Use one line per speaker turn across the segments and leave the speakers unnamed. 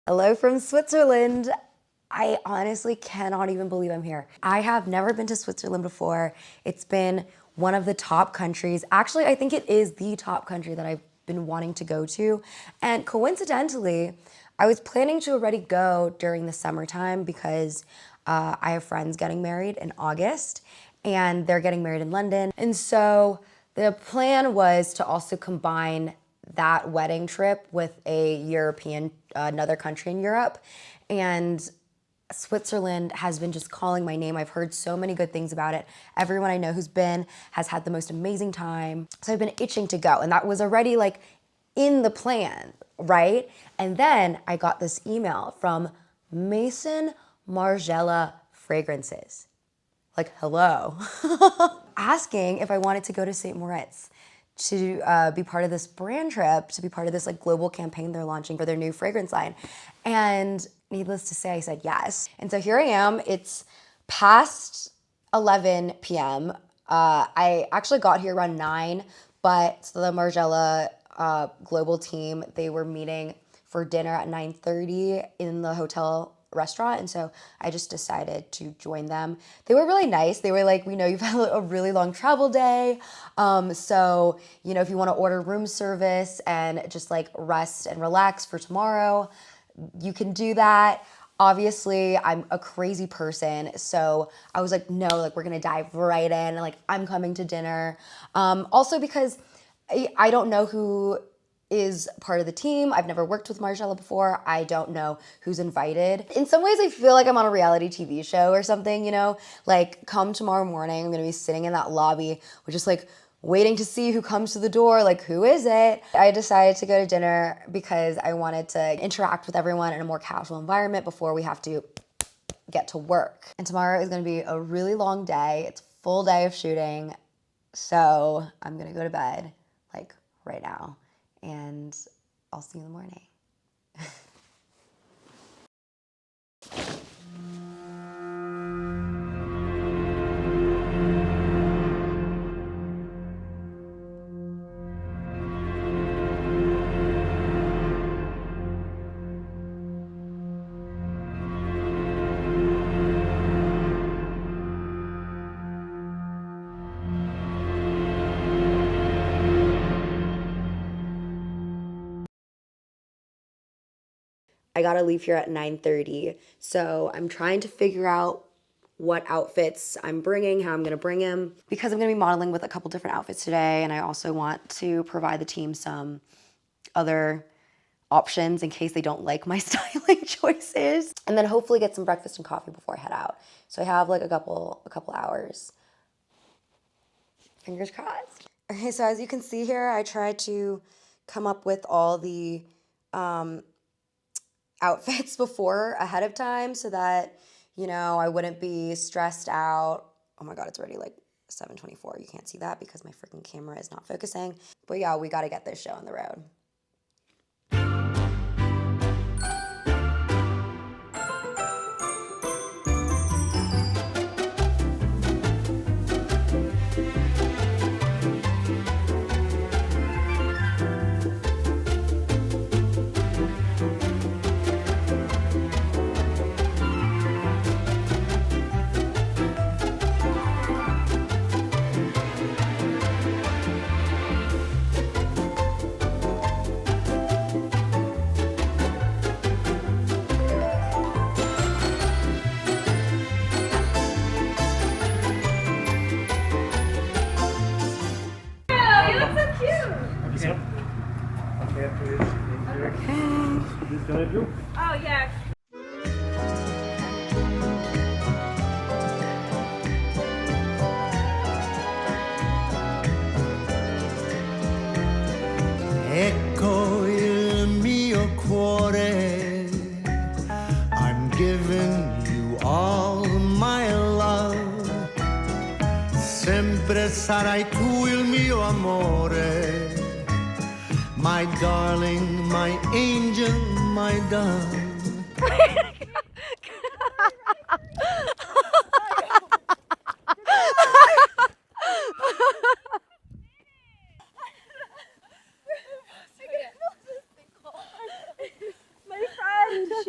Hello from Switzerland. I honestly cannot even believe I'm here. I have never been to Switzerland before. It's been one of the top countries. Actually, I think it is the top country that I've been wanting to go to. And coincidentally, I was planning to already go during the summertime because I have friends getting married in August and they're getting married in London. And so the plan was to also combine that wedding trip with a European, another country in Europe. And Switzerland has been just calling my name. I've heard so many good things about it. Everyone I know who's been has had the most amazing time. So I've been itching to go. And that was already like in the plan, right? And then I got this email from Mason Margiela Fragrances. Like, hello. Asking if I wanted to go to St. Moritz to be part of this brand trip, to be part of this like global campaign they're launching for their new fragrance line. And needless to say, I said yes. And so here I am. It's past 11 p.m. I actually got here around 9, but so the Margiela global team, they were meeting for dinner at 9:30 in the hotel restaurant, and so I just decided to join them. They were really nice. They were like, we know you've had a really long travel day, so you know, if you want to order room service and just like rest and relax for tomorrow, you can do that. Obviously, I'm a crazy person, so I was like, no, like we're gonna dive right in, and like I'm coming to dinner. Also because I don't know who is part of the team. I've never worked with Margiela before. I don't know who's invited. In some ways, I feel like I'm on a reality TV show or something, you know? Like, come tomorrow morning, I'm gonna be sitting in that lobby with just like waiting to see who comes to the door, like who is it? I decided to go to dinner because I wanted to interact with everyone in a more casual environment before we have to get to work. And tomorrow is gonna be a really long day. It's a full day of shooting. So I'm gonna go to bed like right now, and I'll see you in the morning. I gotta leave here at 9:30, so I'm trying to figure out what outfits I'm bringing, how I'm gonna bring them, because I'm gonna be modeling with a couple different outfits today, and I also want to provide the team some other options in case they don't like my styling choices, and then hopefully get some breakfast and coffee before I head out. So I have like a couple hours. Fingers crossed. Okay, so as you can see here, I tried to come up with all the outfits before ahead of time so that, you know, I wouldn't be stressed out. Oh my God, it's already like 7:24. You can't see that because my freaking camera is not focusing. But yeah, we got to get this show on the road.
Oh, yeah.
Ecco il mio cuore, I'm giving you all my love. Sempre sarai tu il mio amore, my darling, my angel, my dove.
My friend.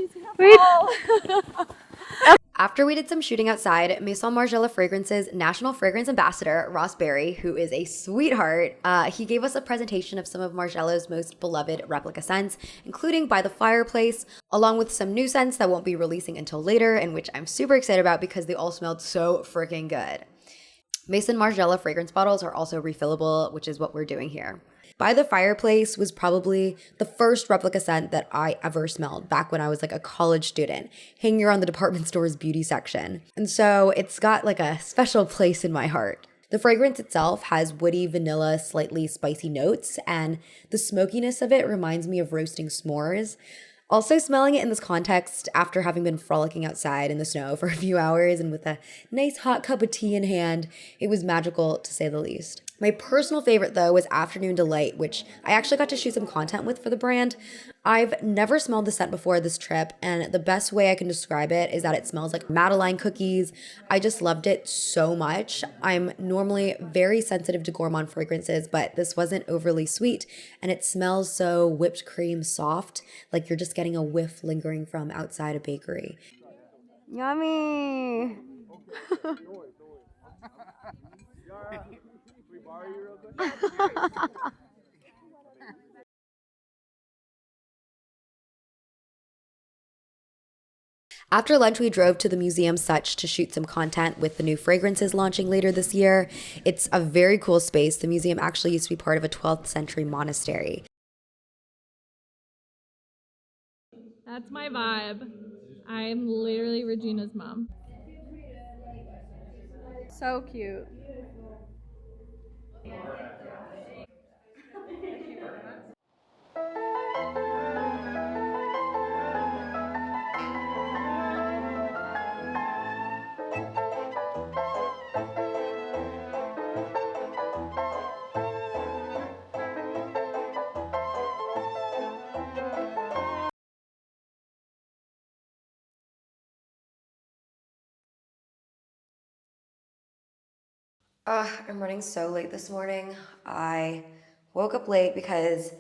After we did some shooting outside, Maison Margiela Fragrance's national fragrance ambassador, Ross Berry, who is a sweetheart, he gave us a presentation of some of Margiela's most beloved replica scents, including By the Fireplace, along with some new scents that won't be releasing until later, and which I'm super excited about because they all smelled so freaking good. Maison Margiela fragrance bottles are also refillable, which is what we're doing here. By the Fireplace was probably the first replica scent that I ever smelled back when I was like a college student, hanging around the department store's beauty section. And so it's got like a special place in my heart. The fragrance itself has woody, vanilla, slightly spicy notes, and the smokiness of it reminds me of roasting s'mores. Also, smelling it in this context after having been frolicking outside in the snow for a few hours and with a nice hot cup of tea in hand, it was magical to say the least. My personal favorite, though, was Afternoon Delight, which I actually got to shoot some content with for the brand. I've never smelled the scent before this trip, and the best way I can describe it is that it smells like Madeleine cookies. I just loved it so much. I'm normally very sensitive to gourmand fragrances, but this wasn't overly sweet, and it smells so whipped cream soft, like you're just getting a whiff lingering from outside a bakery. Yummy! After lunch, we drove to the Museum Such to shoot some content with the new fragrances launching later this year. It's a very cool space. The museum actually used to be part of a 12th century monastery.
That's my vibe. I'm literally Regina's mom. So cute.
I'm running so late this morning. I woke up late because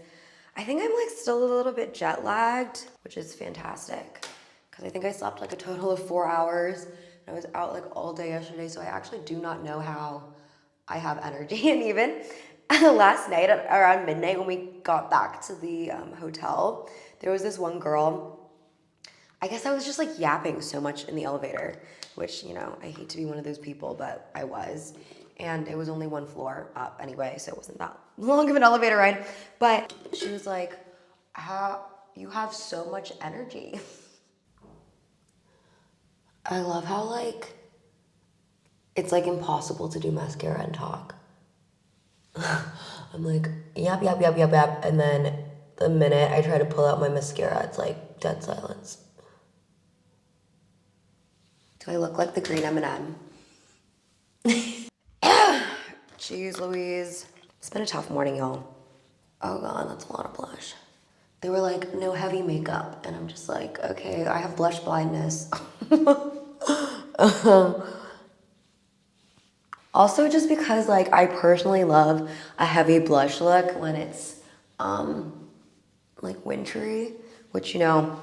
I think I'm like still a little bit jet lagged, which is fantastic because I think I slept like a total of 4 hours. And I was out like all day yesterday, so I actually do not know how I have energy. And even last night around midnight when we got back to the hotel, there was this one girl. I guess I was just like yapping so much in the elevator, which, you know, I hate to be one of those people, but I was. And it was only one floor up anyway, so it wasn't that long of an elevator ride. But she was like, you have so much energy. I love how like, it's like impossible to do mascara and talk. I'm like, yap. And then the minute I try to pull out my mascara, it's like dead silence. Do I look like the green M&M? Jeez Louise. It's been a tough morning, y'all. Oh God, that's a lot of blush. They were like, no heavy makeup. And I'm just like, okay, I have blush blindness. Also, just because like I personally love a heavy blush look when it's like wintry, which, you know,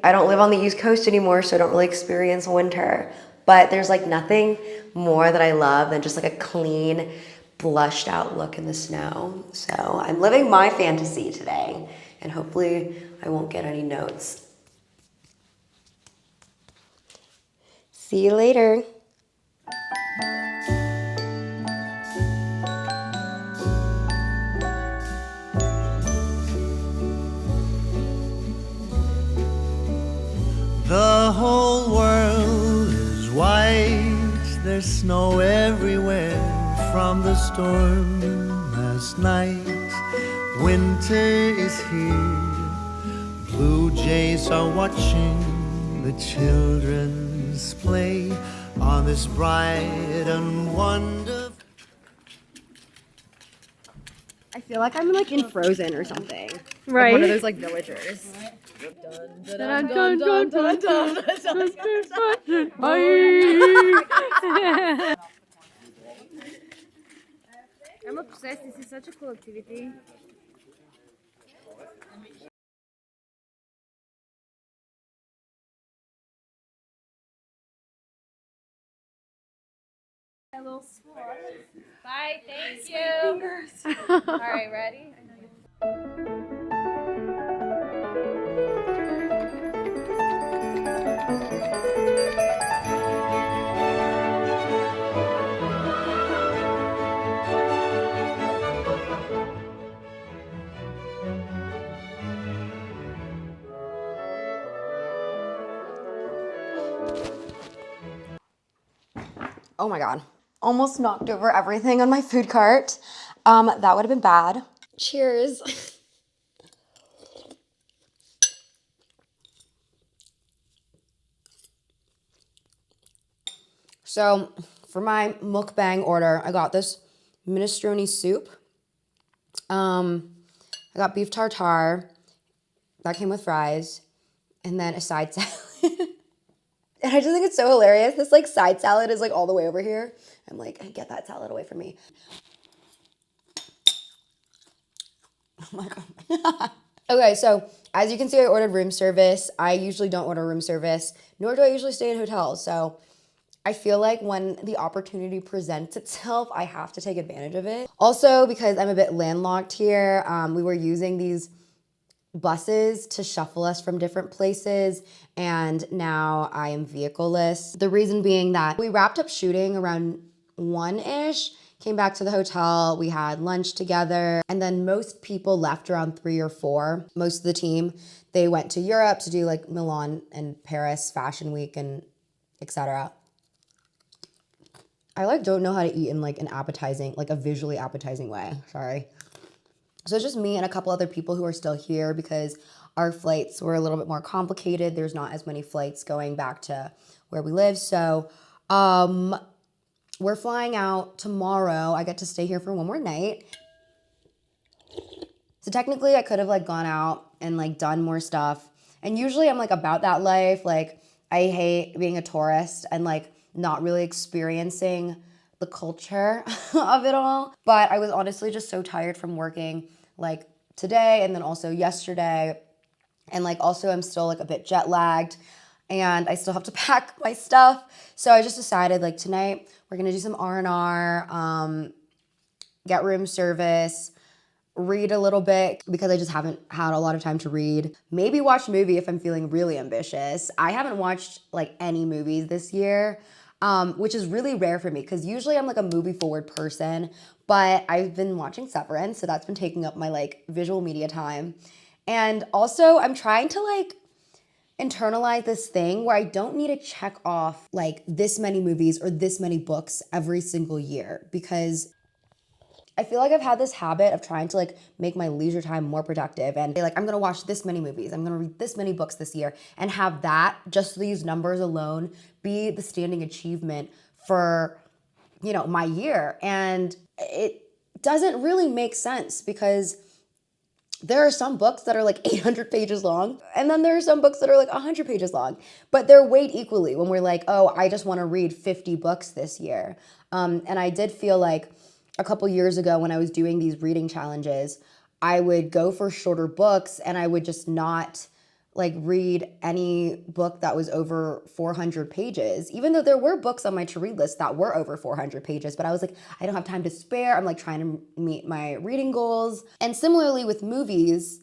I don't live on the East Coast anymore, so I don't really experience winter. But there's like nothing more that I love than just like a clean, blushed out look in the snow. So I'm living my fantasy today, and hopefully I won't get any notes. See you later.
The whole world is white, there's snow everywhere from the storm last night. Winter is here, blue jays are watching the children's play on this bright and wonderful.
I feel like I'm like in Frozen or something.
Right.
Like one of those like villagers.
I'm obsessed. This is such a cool activity. little sword. Bye, thank you. All right, ready?
Oh my God. Almost knocked over everything on my food cart. That would have been bad. Cheers. So for my mukbang order, I got this minestrone soup. I got beef tartare. That came with fries. And then a side salad. And I just think it's so hilarious. This like side salad is like all the way over here. I'm like, hey, get that salad away from me. Oh my God. Okay, so as you can see, I ordered room service. I usually don't order room service, nor do I usually stay in hotels. So I feel like when the opportunity presents itself, I have to take advantage of it. Also, because I'm a bit landlocked here, we were using these buses to shuffle us from different places, and now I am vehicle-less. The reason being that we wrapped up shooting around 1-ish, came back to the hotel, we had lunch together, and then most people left around 3 or 4. Most of the team, they went to Europe to do like Milan and Paris Fashion Week and etc. I like don't know how to eat in like an appetizing, like a visually appetizing way, sorry. So it's just me and a couple other people who are still here because our flights were a little bit more complicated. There's not as many flights going back to where we live. So we're flying out tomorrow. I get to stay here for one more night. So technically I could have like gone out and like done more stuff. And usually I'm like about that life. Like I hate being a tourist and like not really experiencing the culture of it all. But I was honestly just so tired from working like today and then also yesterday. And like also I'm still like a bit jet lagged and I still have to pack my stuff. So I just decided like tonight we're gonna do some R&R, get room service, read a little bit because I just haven't had a lot of time to read. Maybe watch a movie if I'm feeling really ambitious. I haven't watched like any movies this year. Which is really rare for me because usually I'm like a movie forward person, but I've been watching Severance, so that's been taking up my like visual media time. And also I'm trying to like internalize this thing where I don't need to check off like this many movies or this many books every single year because I feel like I've had this habit of trying to like make my leisure time more productive and be like, I'm gonna watch this many movies, I'm gonna read this many books this year, and have that, just these numbers alone, be the standing achievement for, you know, my year. And it doesn't really make sense because there are some books that are like 800 pages long, and then there are some books that are like 100 pages long, but they're weighed equally when we're like, oh, I just wanna read 50 books this year. And I did feel like a couple years ago when I was doing these reading challenges, I would go for shorter books and I would just not like read any book that was over 400 pages, even though there were books on my to-read list that were over 400 pages, but I was like, I don't have time to spare. I'm like trying to meet my reading goals. And similarly with movies,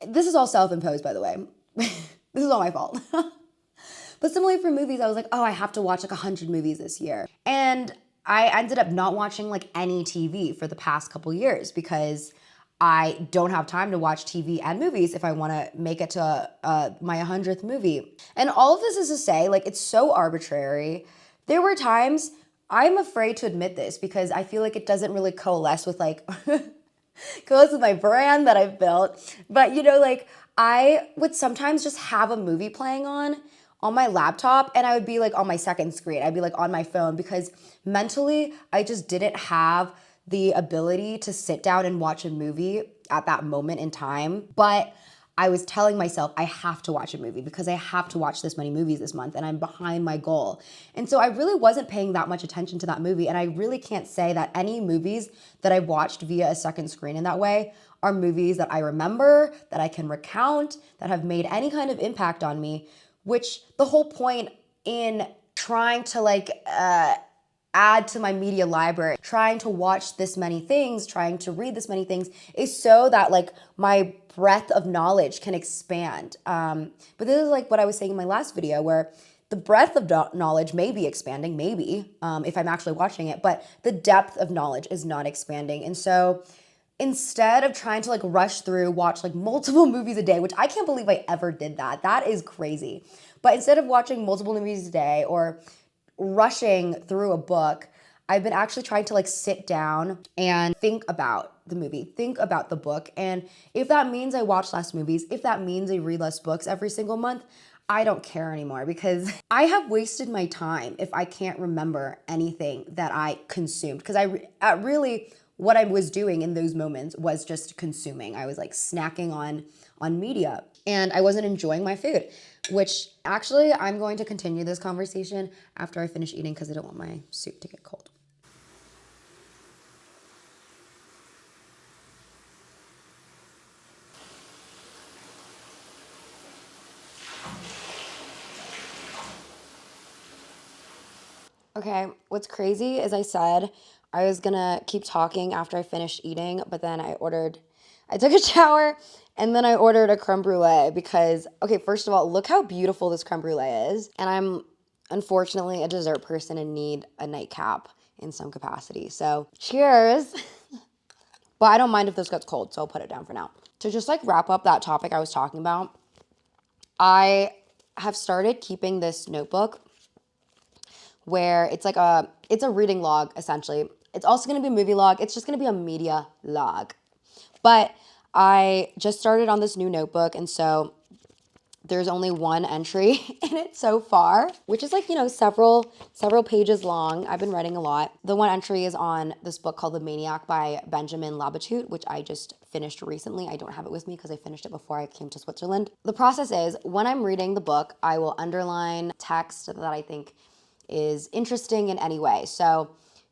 this is all self-imposed, by the way. This is all my fault. But similarly for movies, I was like, oh, I have to watch like 100 movies this year. And I ended up not watching like any TV for the past couple years because I don't have time to watch TV and movies if I want to make it to my 100th movie. And all of this is to say, like, it's so arbitrary. There were times, I'm afraid to admit this because I feel like it doesn't really coalesce with like, coalesce with my brand that I've built. But you know, like I would sometimes just have a movie playing on my laptop and I would be like on my second screen. I'd be like on my phone because mentally I just didn't have the ability to sit down and watch a movie at that moment in time. But I was telling myself I have to watch a movie because I have to watch this many movies this month and I'm behind my goal. And so I really wasn't paying that much attention to that movie. And I really can't say that any movies that I've watched via a second screen in that way are movies that I remember, that I can recount, that have made any kind of impact on me. Which the whole point in trying to like add to my media library. Trying to watch this many things, trying to read this many things is so that like my breadth of knowledge can expand. But this is like what I was saying in my last video, where the breadth of knowledge may be expanding, maybe, if I'm actually watching it, but the depth of knowledge is not expanding. And so instead of trying to like rush through, watch like multiple movies a day, which I can't believe I ever did that. That is crazy. But instead of watching multiple movies a day or rushing through a book, I've been actually trying to like sit down and think about the movie, think about the book. And if that means I watch less movies, if that means I read less books every single month, I don't care anymore, because I have wasted my time if I can't remember anything that I consumed. Because I really, what I was doing in those moments was just consuming. I was like snacking on media, and I wasn't enjoying my food, which actually I'm going to continue this conversation after I finish eating because I don't want my soup to get cold. Okay, what's crazy is I said I was gonna keep talking after I finished eating, but then I took a shower and then I ordered a creme brulee because, okay, first of all, look how beautiful this creme brulee is. And I'm unfortunately a dessert person and need a nightcap in some capacity. So cheers. But I don't mind if this gets cold, so I'll put it down for now. To just like wrap up that topic I was talking about, I have started keeping this notebook where it's a reading log, essentially. It's also gonna be a movie log. It's just gonna be a media log. But I just started on this new notebook, and so there's only one entry in it so far, which is like, you know, several pages long. I've been writing a lot. The one entry is on this book called The Maniac by Benjamin Labatut, which I just finished recently. I don't have it with me because I finished it before I came to Switzerland. The process is, when I'm reading the book, I will underline text that I think is interesting in any way. So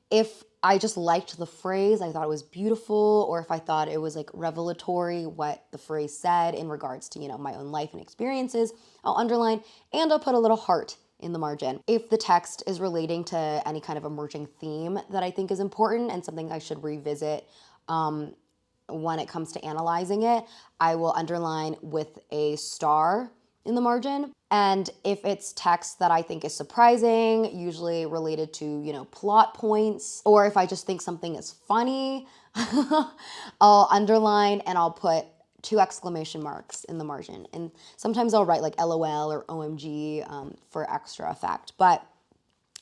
if I just liked the phrase, I thought it was beautiful, or if I thought it was like revelatory what the phrase said in regards to, you know, my own life and experiences, I'll underline and I'll put a little heart in the margin. If the text is relating to any kind of emerging theme that I think is important and something I should revisit when it comes to analyzing it, I will underline with a star in the margin. And if it's text that I think is surprising, usually related to, you know, plot points, or if I just think something is funny, I'll underline and I'll put 2 exclamation marks in the margin. And sometimes I'll write like LOL or OMG for extra effect. But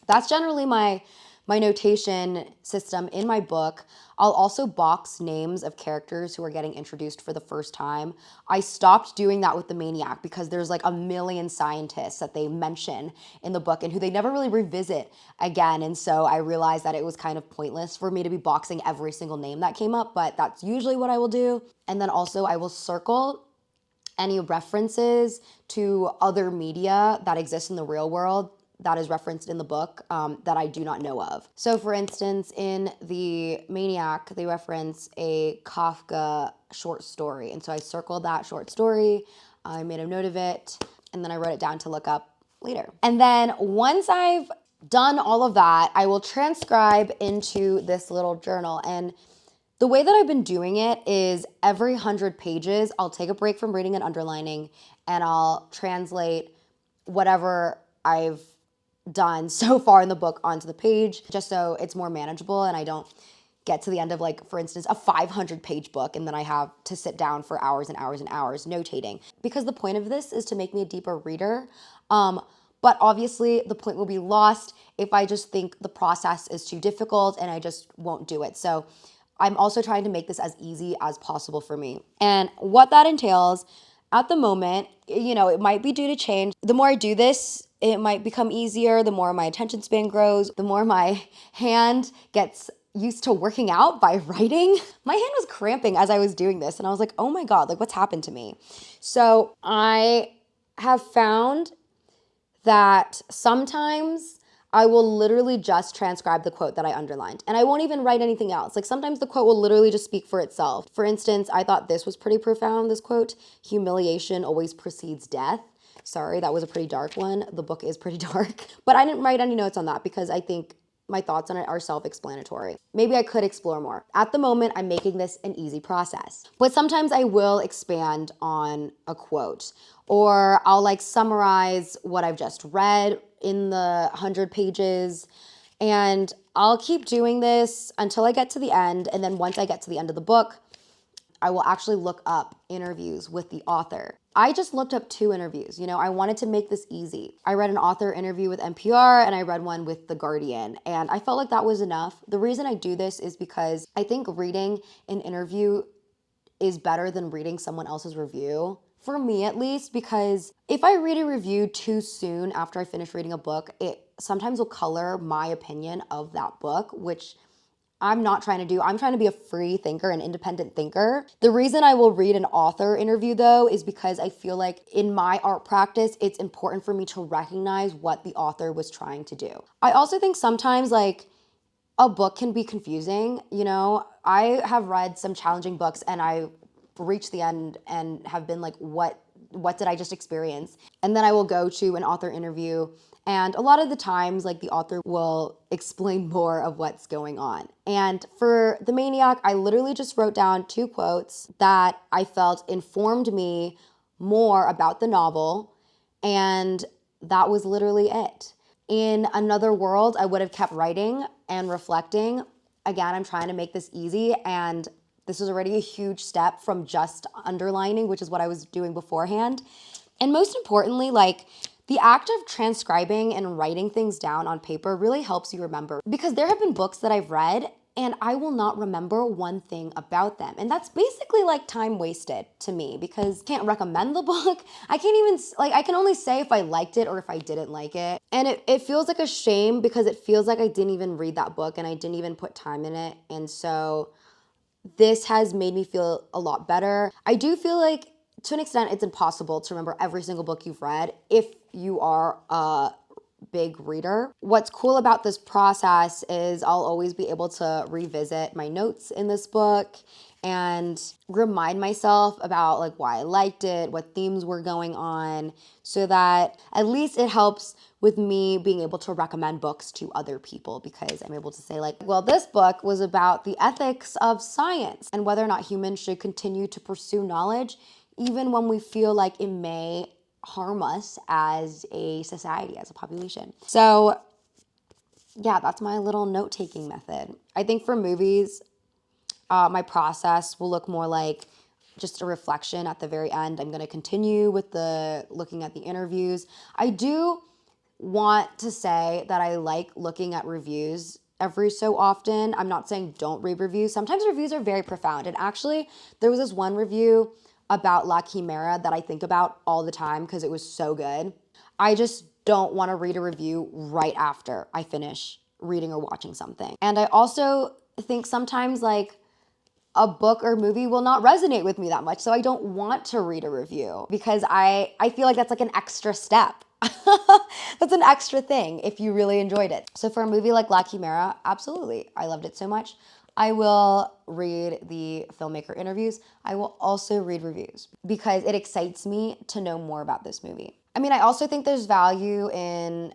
that's generally my notation system in my book. I'll also box names of characters who are getting introduced for the first time. I stopped doing that with The Maniac because there's like a million scientists that they mention in the book and who they never really revisit again. And so I realized that it was kind of pointless for me to be boxing every single name that came up, but that's usually what I will do. And then also I will circle any references to other media that exist in the real world that is referenced in the book that I do not know of. So for instance, in The Maniac, they reference a Kafka short story. And so I circled that short story, I made a note of it, and then I wrote it down to look up later. And then once I've done all of that, I will transcribe into this little journal. And the way that I've been doing it is every 100 pages, I'll take a break from reading and underlining, and I'll translate whatever I've done so far in the book onto the page, just so it's more manageable and I don't get to the end of, like, for instance, a 500-page book and then I have to sit down for hours and hours and hours notating. Because the point of this is to make me a deeper reader. But obviously the point will be lost if I just think the process is too difficult and I just won't do it. So I'm also trying to make this as easy as possible for me. And what that entails at the moment, you know, it might be due to change. The more I do this, it might become easier. The more my attention span grows, the more my hand gets used to working out by writing. My hand was cramping as I was doing this and I was like, oh my God, like what's happened to me? So I have found that sometimes I will literally just transcribe the quote that I underlined and I won't even write anything else. Like sometimes the quote will literally just speak for itself. For instance, I thought this was pretty profound, this quote: humiliation always precedes death. Sorry, that was a pretty dark one. The book is pretty dark, but I didn't write any notes on that because I think my thoughts on it are self-explanatory. Maybe I could explore more. At the moment, I'm making this an easy process. But sometimes I will expand on a quote, or I'll like summarize what I've just read in the 100 pages. And I'll keep doing this until I get to the end. And then once I get to the end of the book, I will actually look up interviews with the author. I just looked up 2 interviews. I wanted to make this easy. I read an author interview with NPR and I read one with The Guardian, and I felt like that was enough. The reason I do this is because I think reading an interview is better than reading someone else's review. For me at least, because if I read a review too soon after I finish reading a book, it sometimes will color my opinion of that book, which I'm not trying to do. I'm trying to be a free thinker, an independent thinker. The reason I will read an author interview though is because I feel like in my art practice, it's important for me to recognize what the author was trying to do. I also think sometimes like a book can be confusing. I have read some challenging books and I reached the end and have been like, what did I just experience? And then I will go to an author interview, and a lot of the times, like, the author will explain more of what's going on. And for The Maniac, I literally just wrote down 2 quotes that I felt informed me more about the novel, and that was literally it. In another world, I would have kept writing and reflecting. Again, I'm trying to make this easy, and this is already a huge step from just underlining, which is what I was doing beforehand. And most importantly, like, the act of transcribing and writing things down on paper really helps you remember. Because there have been books that I've read and I will not remember one thing about them. And that's basically like time wasted to me, because I can't recommend the book. I can't even, like, I can only say if I liked it or if I didn't like it. And it feels like a shame, because it feels like I didn't even read that book and I didn't even put time in it. And so this has made me feel a lot better. I do feel like, to an extent, it's impossible to remember every single book you've read if you are a big reader. What's cool about this process is I'll always be able to revisit my notes in this book and remind myself about like why I liked it, what themes were going on, so that at least it helps with me being able to recommend books to other people, because I'm able to say like, well, this book was about the ethics of science and whether or not humans should continue to pursue knowledge even when we feel like it may harm us as a society, as a population. So yeah, that's my little note-taking method. I think for movies, my process will look more like just a reflection at the very end. I'm going to continue with the looking at the interviews. I do want to say that I like looking at reviews every so often. I'm not saying don't read reviews. Sometimes reviews are very profound. And actually, there was this one review about La Chimera that I think about all the time because it was so good. I just don't want to read a review right after I finish reading or watching something. And I also think sometimes like a book or movie will not resonate with me that much. So I don't want to read a review because I feel like that's like an extra step. That's an extra thing if you really enjoyed it. So for a movie like La Chimera, absolutely. I loved it so much. I will read the filmmaker interviews. I will also read reviews because it excites me to know more about this movie. I mean, I also think there's value in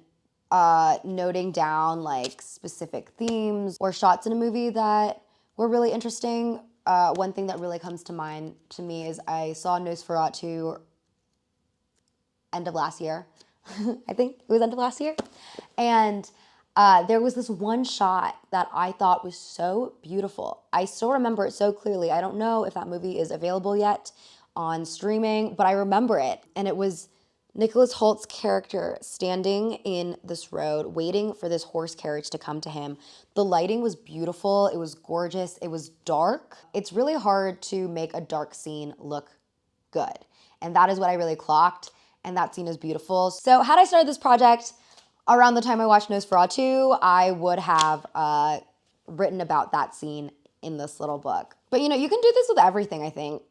noting down like specific themes or shots in a movie that were really interesting. One thing that really comes to mind to me is I saw Nosferatu end of last year. I think it was end of last year. And there was this one shot that I thought was so beautiful. I still remember it so clearly. I don't know if that movie is available yet on streaming, but I remember it. And it was Nicholas Holt's character standing in this road, waiting for this horse carriage to come to him. The lighting was beautiful. It was gorgeous. It was dark. It's really hard to make a dark scene look good. And that is what I really clocked. And that scene is beautiful. So had I started this project around the time I watched Nosferatu, I would have written about that scene in this little book. But you can do this with everything, I think.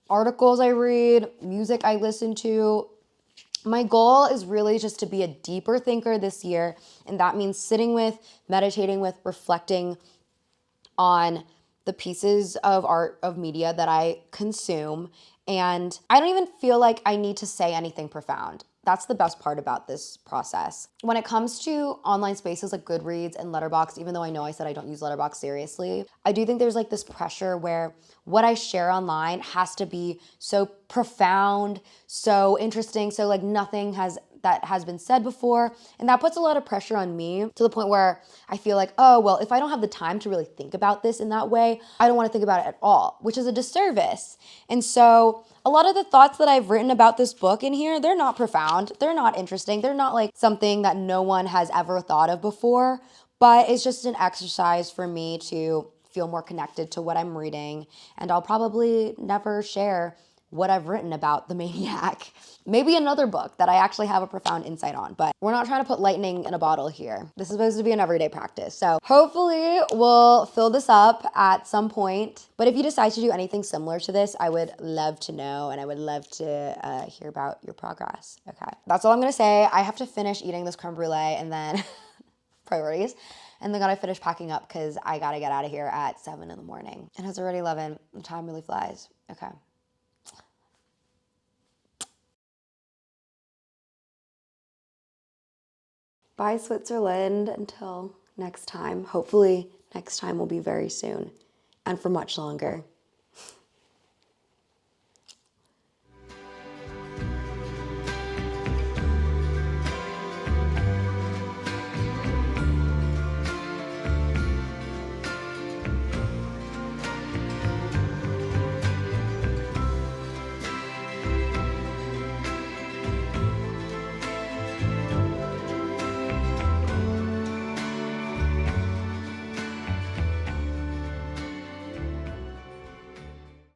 Articles I read, music I listen to. My goal is really just to be a deeper thinker this year. And that means sitting with, meditating with, reflecting on the pieces of art, of media that I consume. And I don't even feel like I need to say anything profound. That's the best part about this process. When it comes to online spaces like Goodreads and Letterboxd, even though I know I said I don't use Letterboxd seriously, I do think there's like this pressure where what I share online has to be so profound, so interesting, so like nothing that has been said before. And that puts a lot of pressure on me to the point where I feel like, oh, well, if I don't have the time to really think about this in that way, I don't want to think about it at all, which is a disservice. And so a lot of the thoughts that I've written about this book in here, they're not profound. They're not interesting. They're not like something that no one has ever thought of before, but it's just an exercise for me to feel more connected to what I'm reading. And I'll probably never share what I've written about the maniac. Maybe another book that I actually have a profound insight on, but we're not trying to put lightning in a bottle here. This is supposed to be an everyday practice. So hopefully we'll fill this up at some point. But if you decide to do anything similar to this, I would love to know, and I would love to hear about your progress. Okay, that's all I'm gonna say. I have to finish eating this creme brulee and then priorities. And then gotta finish packing up because I gotta get out of here at 7 in the morning. And it's already 11, the time really flies. Okay. Bye, Switzerland, until next time. Hopefully, next time will be very soon and for much longer.